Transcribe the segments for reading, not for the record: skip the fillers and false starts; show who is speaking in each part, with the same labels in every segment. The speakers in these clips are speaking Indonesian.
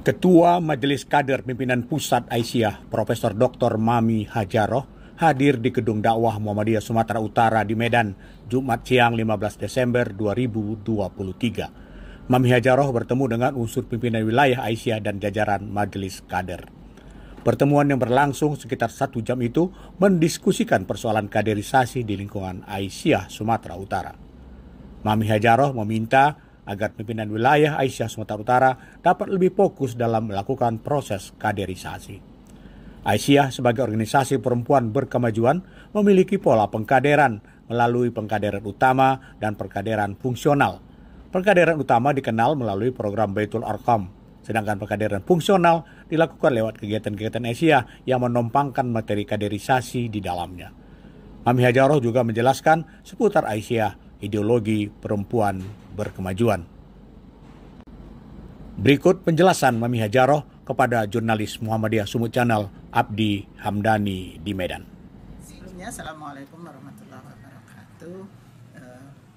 Speaker 1: Ketua Majelis Kader Pimpinan Pusat Aisyah, Profesor Dr. Mami Hadjaroh, hadir di Gedung Dakwah Muhammadiyah Sumatera Utara di Medan, Jumat siang 15 Desember 2023. Mami Hadjaroh bertemu dengan unsur pimpinan wilayah Aisyah dan jajaran Majelis Kader. Pertemuan yang berlangsung sekitar 1 jam itu mendiskusikan persoalan kaderisasi di lingkungan Aisyah Sumatera Utara. Mami Hadjaroh meminta agar pimpinan wilayah Aisyah Sumatera Utara dapat lebih fokus dalam melakukan proses kaderisasi. Aisyah sebagai organisasi perempuan berkemajuan memiliki pola pengkaderan melalui pengkaderan utama dan pengkaderan fungsional. Pengkaderan utama dikenal melalui program Baitul Arqam, sedangkan pengkaderan fungsional dilakukan lewat kegiatan-kegiatan Aisyah yang menompangkan materi kaderisasi di dalamnya. Mami Hadjaroh juga menjelaskan seputar Aisyah, ideologi perempuan berkemajuan. Berikut penjelasan Mami Hadjaroh kepada jurnalis Muhammadiyah Sumut Channel Abdi Hamdani di Medan.
Speaker 2: Sebelumnya, Assalamualaikum warahmatullahi wabarakatuh.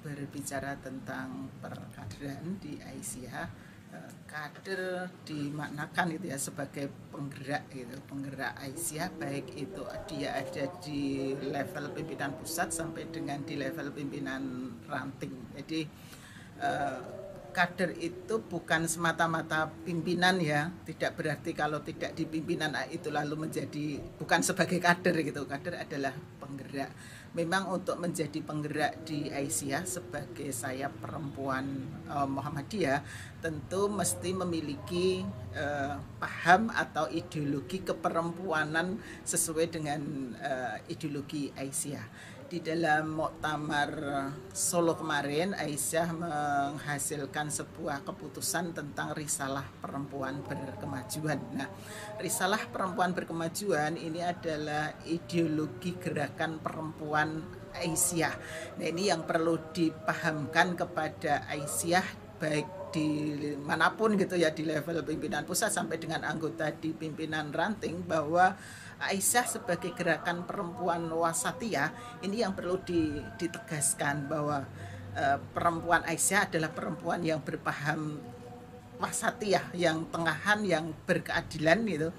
Speaker 2: Berbicara tentang perkaderan di Aisyah, kader dimaknakan itu ya sebagai penggerak gitu, penggerak Aisyah, baik itu dia ada di level pimpinan pusat sampai dengan di level pimpinan ranting. Jadi kader itu bukan semata-mata pimpinan ya, tidak berarti kalau tidak di pimpinan itu lalu menjadi bukan sebagai kader gitu. Kader adalah penggerak. Memang untuk menjadi penggerak di Aisyah sebagai sayap perempuan Muhammadiyah tentu mesti memiliki paham atau ideologi keperempuanan sesuai dengan ideologi Aisyah. Di dalam Muktamar Solo kemarin, Aisyah menghasilkan sebuah keputusan tentang risalah perempuan berkemajuan. Nah, risalah perempuan berkemajuan ini adalah ideologi gerakan perempuan Aisyah. Nah, ini yang perlu dipahamkan kepada Aisyah, baik di manapun gitu ya, di level pimpinan pusat sampai dengan anggota di pimpinan ranting, bahwa Aisyah sebagai gerakan perempuan wasatiyah ini yang perlu ditegaskan bahwa perempuan Aisyah adalah perempuan yang berpaham wasatiyah, yang tengahan, yang berkeadilan gitu.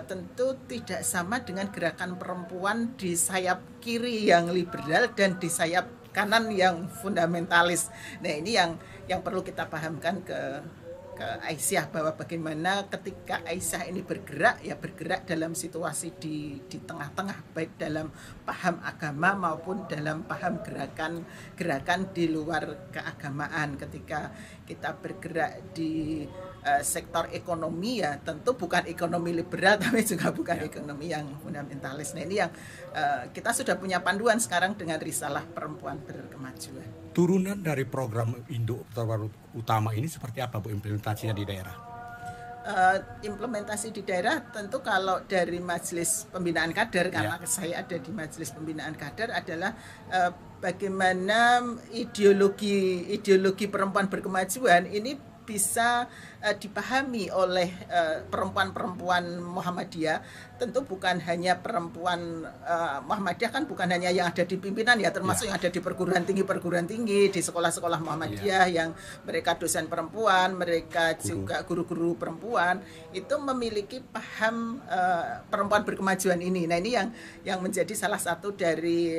Speaker 2: Tentu tidak sama dengan gerakan perempuan di sayap kiri yang liberal dan di sayap kanan yang fundamentalis. Nah, ini yang perlu kita pahamkan ke Aisyah, bahwa bagaimana ketika Aisyah ini bergerak, ya bergerak dalam situasi di tengah-tengah, baik dalam paham agama maupun dalam paham gerakan di luar keagamaan. Ketika kita bergerak di sektor ekonomi, ya tentu bukan ekonomi liberal tapi juga bukan ekonomi yang fundamentalis. Nah, ini yang kita sudah punya panduan sekarang dengan risalah perempuan berkemajuan.
Speaker 1: Turunan dari program Induk Utama ini seperti apa Bu implementasinya di daerah?
Speaker 2: Implementasi di daerah tentu kalau dari Majelis Pembinaan Kader, karena saya ada di Majelis Pembinaan Kader, adalah bagaimana ideologi perempuan berkemajuan ini bisa dipahami oleh perempuan-perempuan Muhammadiyah. Tentu bukan hanya perempuan Muhammadiyah, kan bukan hanya yang ada di pimpinan ya, termasuk yang ada di perguruan tinggi, di sekolah-sekolah Muhammadiyah yang mereka dosen perempuan, mereka juga guru-guru perempuan, itu memiliki paham perempuan berkemajuan ini. Nah, ini yang menjadi salah satu dari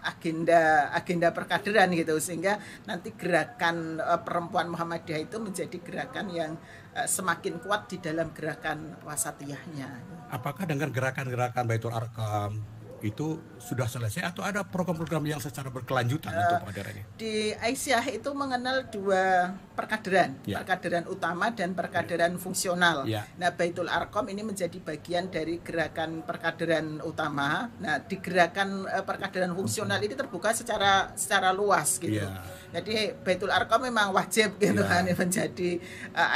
Speaker 2: agenda perkaderan gitu, sehingga nanti gerakan perempuan Muhammadiyah itu menjadi gerakan yang semakin kuat di dalam gerakan wasatiyahnya.
Speaker 1: Apakah dengan gerakan-gerakan Baitul Arqam itu sudah selesai atau ada program-program yang secara berkelanjutan untuk perkaderannya?
Speaker 2: Di Aisyah itu mengenal dua perkaderan, perkaderan utama dan perkaderan fungsional. Nah, Baitul Arqam ini menjadi bagian dari gerakan perkaderan utama. Nah, di gerakan perkaderan fungsional ini terbuka secara luas gitu. Jadi Baitul Arqam memang wajib gitu kan menjadi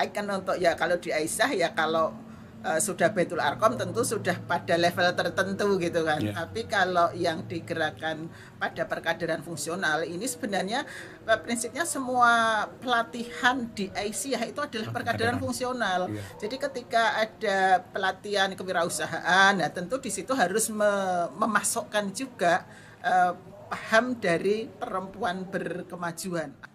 Speaker 2: ikon untuk ya kalau di Aisyah ya kalau sudah Baitul Arqam tentu sudah pada level tertentu gitu kan. Tapi kalau yang digerakkan pada perkaderan fungsional ini sebenarnya prinsipnya semua pelatihan di Aisyah itu adalah perkaderan fungsional. Jadi ketika ada pelatihan kewirausahaan, nah tentu di situ harus memasukkan juga paham dari perempuan berkemajuan.